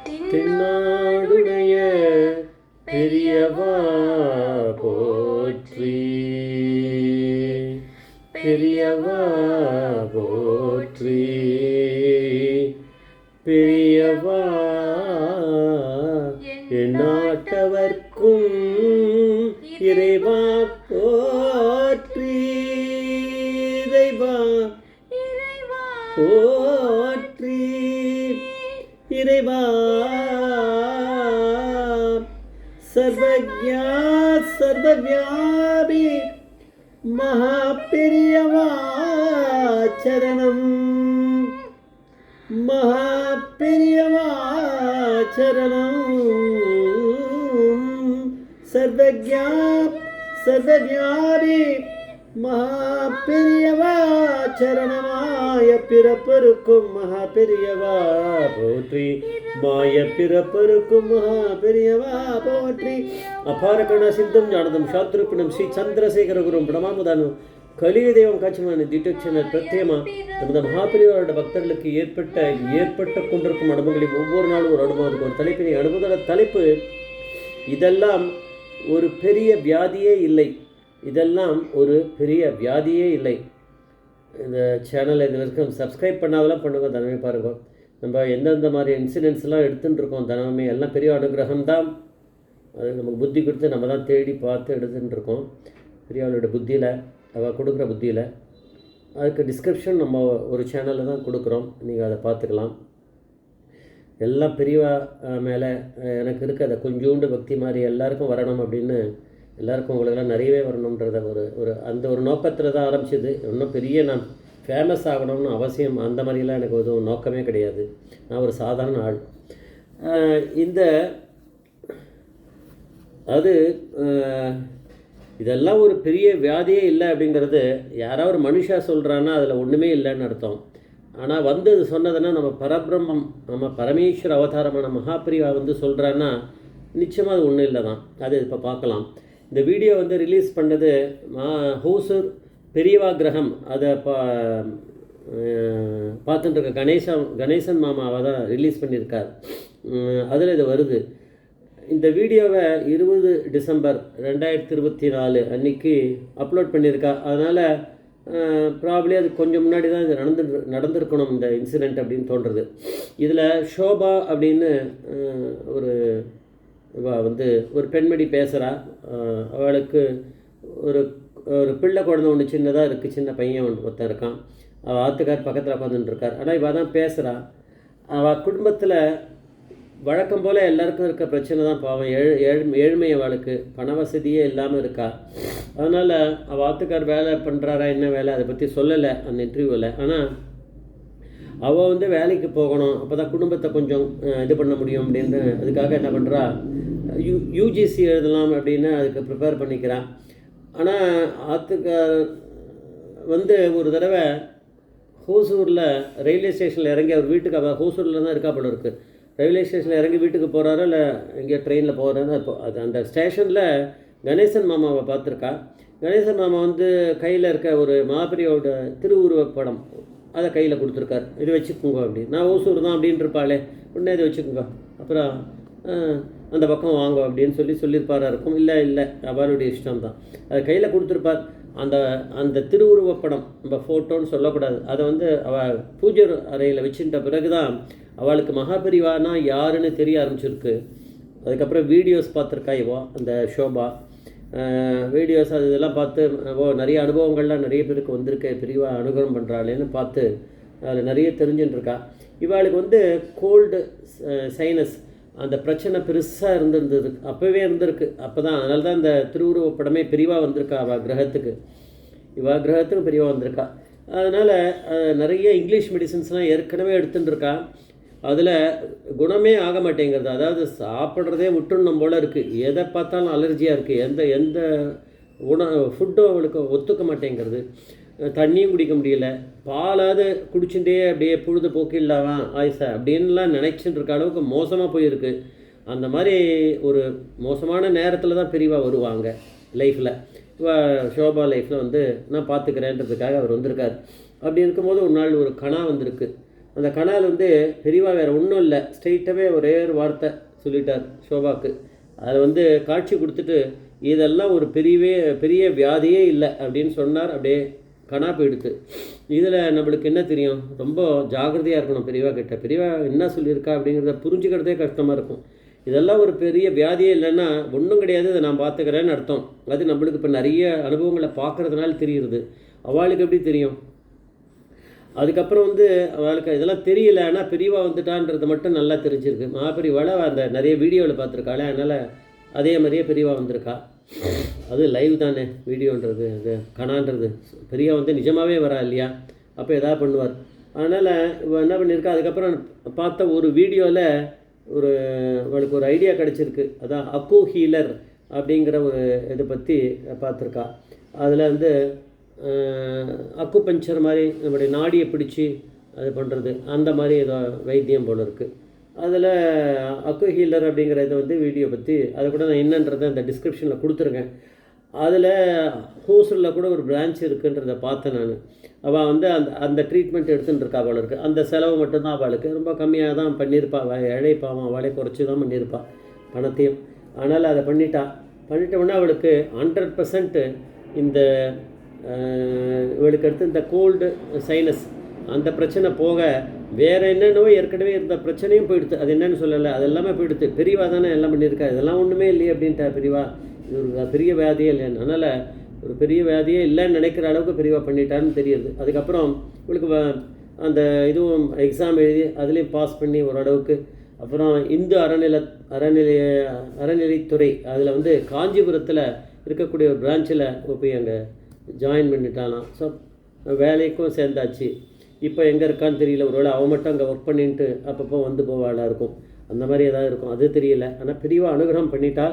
தென்னாடுடைய பெரியவா போற்றி, பெரியவா போற்றி, பெரியவா எந்நாட்டவர்க்கும் இறைவா போற்றி, இறைவா போற்றி, இறைவா சர்வஜ்ஞா சர்வவ்யாபி மகாபெரியவா சரணம், மகாபெரியவா சரணம், சர்வஜ்ஞா சர்வவ்யாபி மகாபெரியவா சரணமாய பிறப்பருக்கும் மகாபெரியவா போற்றி, மாய பிறப்பருக்கும் மகாபெரியவா போற்றி. அபார கருணா சிந்தும் ஞானதம் சாத்ருப்பினம் ஸ்ரீ சந்திரசேகர குரும் பிரணமாமுதானும் கலிய தெய்வம் காட்சிமான டிடெக்ஷனர் பிரத்யேகமா நமது மகாபெரியவரோட பக்தர்களுக்கு ஏற்பட்ட கொண்டிருக்கும் அனுபவங்களில் ஒவ்வொரு நாளும் ஒரு அனுபவம் இருக்கும். ஒரு தலைப்பினை அனுபவத்தோட தலைப்பு இதெல்லாம் ஒரு பெரிய வியாதியே இல்லை, இதெல்லாம் ஒரு பெரிய வியாதியே இல்லை. இந்த சேனலை இது வரைக்கும் சப்ஸ்கிரைப் பண்ணாதெல்லாம் பண்ணுங்க, தினமே பாருங்கள். நம்ம எந்தெந்த மாதிரி இன்சிடென்ட்ஸ்லாம் எடுத்துகிட்டு இருக்கோம் தினமே, எல்லாம் பெரிய அனுகிரகம் தான். அது நமக்கு புத்தி கொடுத்து நம்ம தான் தேடி பார்த்து எடுத்துகிட்டு இருக்கோம். பெரியவளோட புத்தியில், அவள் கொடுக்குற புத்தியில். அதுக்கு டிஸ்கிரிப்ஷன் நம்ம ஒரு சேனலில் தான் கொடுக்குறோம், நீங்கள் அதை பார்த்துக்கலாம். எல்லாம் பெரியவா மேலே எனக்கு இருக்க அதை கொஞ்சோண்டு பக்தி மாதிரி எல்லாருக்கும் வரணும் அப்படின்னு, எல்லாருக்கும் உங்களுக்கெல்லாம் நிறையவே வரணுன்றத அந்த ஒரு நோக்கத்தில் தான் ஆரம்பிச்சிது. இன்னும் பெரிய நான் ஃபேமஸ் ஆகணும்னு அவசியம் அந்த மாதிரிலாம் எனக்கு எதுவும் நோக்கமே கிடையாது. நான் ஒரு சாதாரண ஆள். இதெல்லாம் ஒரு பெரிய வியாதியே இல்லை அப்படிங்கிறது யாராவது ஒரு மனுஷா சொல்கிறான்னா அதில் ஒன்றுமே இல்லைன்னு அர்த்தம். ஆனால் அது சொன்னதுன்னா நம்ம பரபிரம்மம், நம்ம பரமேஸ்வர அவதாரமான மகாபிரிவா சொல்கிறான்னா நிச்சயமாக அது ஒன்றும் இல்லை தான். அது இப்போ பார்க்கலாம். இந்த வீடியோ ரிலீஸ் பண்ணது ஹோசூர் பெரியவா கிரகம், அதை பார்த்துட்டு இருக்க கணேசன் மாமாவை தான் ரிலீஸ் பண்ணியிருக்கார். அதில் இது வருது. இந்த வீடியோவை 20 டிசம்பர் 2024 அன்றைக்கி அப்லோட் பண்ணியிருக்கா. அதனால் ப்ராப்ளி அது கொஞ்சம் முன்னாடி தான் இது நடந்திருக்கணும் இந்த இன்சிடெண்ட் அப்படின்னு தோன்றுறது. இதில் ஷோபா அப்படின்னு ஒரு பெண்மணி பேசுகிறா. அவளுக்கு ஒரு பிள்ளை குழந்தை ஒன்று சின்னதாக இருக்குது, சின்ன பையன் ஒருத்தன் இருக்கான். அவள் ஆத்துக்கார் பக்கத்தில் உட்காந்துட்டுருக்கார். ஆனால் இவள் தான் பேசுகிறா. அவள் குடும்பத்தில் வழக்கம் போல் எல்லாருக்கும் இருக்க பிரச்சனை தான். பாவம் ஏழ்மை, அவளுக்கு பண வசதியே இல்லாமல் இருக்கா. அதனால் அவள் ஆத்துக்கார் வேலை பண்ணுறாரா, என்ன வேலை அதை பற்றி சொல்லலை அந்த இன்டர்வியூவில். ஆனால் அவள் வேலைக்கு போகணும், அப்போ தான் குடும்பத்தை கொஞ்சம் இது பண்ண முடியும் அப்படின்னு அதுக்காக என்ன பண்ணுறா, யூஜிசி எழுதலாம் அப்படின்னு அதுக்கு ப்ரிப்பேர் பண்ணிக்கிறான். ஆனால் ஆத்துக்கார் ஒரு தடவை ஹோசூரில் ரயில்வே ஸ்டேஷனில் இறங்கி அவர் வீட்டுக்கு, அவள் ஹோசூரில் தான் இருக்கா போல இருக்குது. ரயில்வே ஸ்டேஷனில் இறங்கி வீட்டுக்கு போகிறாரோ இல்லை எங்கேயோ ட்ரெயினில் போகிறாரோ, இப்போ அந்த ஸ்டேஷனில் கணேசன் மாமாவை பார்த்துருக்கா. கணேசன் மாமா கையில் இருக்க ஒரு மகாபெரியோட திருவுருவப் படம் அதை கையில் கொடுத்துருக்கார். இது வச்சுக்கோங்க அப்படி, நான் ஓசூர் தான் அப்படின்ட்டு இருப்பாளே, உடனே இதை வச்சுக்கோங்க, அப்புறம் அந்த பக்கம் வாங்க அப்படின்னு சொல்லியிருப்பாரா இருக்கும். இல்லை அவளுடைய இஷ்டம் தான். அதை கையில் கொடுத்துருப்பார். அந்த திருவுருவப்படம் நம்ம ஃபோட்டோன்னு சொல்லக்கூடாது. அதை அவள் பூஜை அறையில் வச்சுட்ட பிறகு தான் அவளுக்கு மகாபெரிவானா யாருன்னு தெரிய ஆரம்பிச்சிருக்கு. அதுக்கப்புறம் வீடியோஸ் பார்த்துருக்கா அந்த ஷோபா வீடியோஸ் இதெல்லாம் பார்த்து நிறைய அனுபவங்கள்லாம் நிறைய பேருக்கு வந்திருக்கு, பெரியவா அனுகிரகம் பண்ணுறாளேன்னு பார்த்து அதில் நிறைய தெரிஞ்சுட்டுருக்கா. இவளுக்கு கோல்டு சைனஸ் அந்த பிரச்சனை பெருசாக இருந்திருந்தது, அப்போவே இருந்திருக்கு. அப்போ தான் அதனால தான் இந்த திருவுருவப்படமே பெரியவா வந்திருக்கா. அவள் கிரகத்துக்கு பெரியவா வந்திருக்கா. அதனால் நிறைய இங்கிலீஷ் மெடிசன்ஸ்லாம் ஏற்கனவே எடுத்துட்டுருக்கா. அதில் குணமே ஆக மாட்டேங்கிறது. அதாவது சாப்பிட்றதே விட்டுணும் போல் இருக்குது. எதை பார்த்தாலும் அலர்ஜியாக இருக்குது. எந்த ஃபுட்டும் அவளுக்கு ஒத்துக்க மாட்டேங்கிறது. தண்ணியும் குடிக்க முடியல. பாலாவது குடிச்சுட்டே அப்படியே பொழுது போக்கிடலாமா ஆயுசா அப்படின்லாம் நினச்சிட்டு இருக்க அளவுக்கு மோசமாக போயிருக்கு. அந்த மாதிரி ஒரு மோசமான நேரத்தில் தான் பெரியவா வருவாங்க லைஃப்பில். ஷோபா லைஃப்பில் நான் பார்த்துக்கிறேன்றதுக்காக அவர் வந்திருக்கார். அப்படி இருக்கும்போது ஒரு நாள் ஒரு கணா வந்திருக்கு. அந்த கனால் வந்து பெரியவா வேறு ஒன்றும் இல்லை, ஸ்ட்ரெயிட்டாகவே ஒரே ஒரு வார்த்தை சொல்லிட்டார் ஷோபாக்கு. அதை வந்து காட்சி கொடுத்துட்டு இதெல்லாம் ஒரு பெரிய வியாதியே இல்லை அப்படின்னு சொன்னார். அப்படியே கணா போயிடுத்து. இதில் நம்மளுக்கு என்ன தெரியும், ரொம்ப ஜாகிரதையாக இருக்கணும் பெரியவா கிட்ட. பெரியவா என்ன சொல்லியிருக்கா அப்படிங்கிறத புரிஞ்சுக்கிறதே கஷ்டமாக இருக்கும். இதெல்லாம் ஒரு பெரிய வியாதியே இல்லைன்னா ஒன்றும் கிடையாது, இதை நான் பார்த்துக்கிறேன்னு அர்த்தம். அது நம்மளுக்கு இப்போ நிறைய அனுபவங்களை பார்க்குறதுனால தெரியுது. அவளுக்கு எப்படி தெரியும்? அதுக்கப்புறம் வந்து அவளுக்கு இதெல்லாம் தெரியல, ஆனால் பெரியவா வந்துட்டான்றது மட்டும் நல்லா தெரிஞ்சிருக்கு. மகாபெரிவாளை அந்த நிறைய வீடியோவில் பார்த்துருக்காளே, அதனால் அதே மாதிரியே பெரியவா வந்திருக்கா. அது லைவ் தானே வீடியோன்றது, அது கணான்றது. பெரியவா வந்து நிஜமாகவே வரா இல்லையா, அப்போ எதாவது பண்ணுவார். அதனால் இவள் என்ன பண்ணியிருக்கா, அதுக்கப்புறம் பார்த்த ஒரு வீடியோவில் அவளுக்கு ஒரு ஐடியா கிடச்சிருக்கு. அதான் அக்கு ஹீலர் அப்படிங்கிற ஒரு இதை பற்றி பார்த்துருக்கா. அதில் வந்து அக்கு பஞ்சர் மாதிரி நம்முடைய நாடியை பிடிச்சி அது பண்ணுறது, அந்த மாதிரி ஏதோ வைத்தியம் போல இருக்குது. அதில் அக்கு ஹீலர் அப்படிங்கிற இதை வந்து வீடியோ பற்றி அதை கூட நான் என்னன்றதை அந்த டிஸ்கிரிப்ஷனில் கொடுத்துருக்கேன். அதில் ஹோசூரில் கூட ஒரு பிரான்ச் இருக்குன்றதை பார்த்தேன் நான். அவள் வந்து அந்த ட்ரீட்மெண்ட் எடுத்துகிட்டு இருக்கா அவள் இருக்குது. அந்த செலவு மட்டும்தான் அவளுக்கு ரொம்ப கம்மியாக தான் பண்ணியிருப்பா. இழைப்பாவும் அவளே குறைச்சி தான் பண்ணியிருப்பாள் பணத்தையும். அதனால் அதை பண்ணிட்டவுடனே அவளுக்கு 100% இந்த இவளுக்கு அடுத்து இந்த கோல்டு சைனஸ் அந்த பிரச்சனை போக வேறு என்னென்னவோ ஏற்கனவே இருந்த பிரச்சனையும் போயிடுது. அது என்னென்னு சொல்லலை, அது எல்லாமே போயிடுது. பெரியவா தானே எல்லாம் பண்ணியிருக்கா, இதெல்லாம் ஒன்றுமே இல்லையே அப்படின்ட்டா பெரியவா. இது ஒரு பெரிய வியாதியே இல்லைன்னு. அதனால் ஒரு பெரிய வியாதியே இல்லைன்னு நினைக்கிற அளவுக்கு பெரியவா பண்ணிட்டான்னு தெரியுது. அதுக்கப்புறம் இவளுக்கு அந்த இதுவும் எக்ஸாம் எழுதி அதுலேயும் பாஸ் பண்ணி ஓரளவுக்கு. அப்புறம் இந்து அறநிலைத்துறை அதில் வந்து காஞ்சிபுரத்தில் இருக்கக்கூடிய ஒரு பிரான்ச்சில் போய் அங்கே ஜாயின் பண்ணிட்டாலாம். ஸோ வேலைக்கும் சேர்ந்தாச்சு. இப்போ எங்கே இருக்கான்னு தெரியல, ஒருவேளை அவன் மட்டும் அங்கே ஒர்க் பண்ணிட்டு அப்பப்போ வந்து போவாளாக இருக்கும், அந்த மாதிரி ஏதாவது இருக்கும், அது தெரியல. ஆனால் பெரியவா அனுகிரகம் பண்ணிட்டா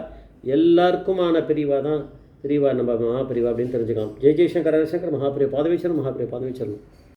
எல்லாருக்குமான பெரியவா தான் பெரியவா, நம்ம மகாபெரிவா அப்படின்னு தெரிஞ்சுக்கலாம். ஜெய் ஜெய்சங்கர் ஹரசங்கர் மகாபெரிவா பாதவீச்சரம் மகாபெரிவா பாதவீச்சரம்.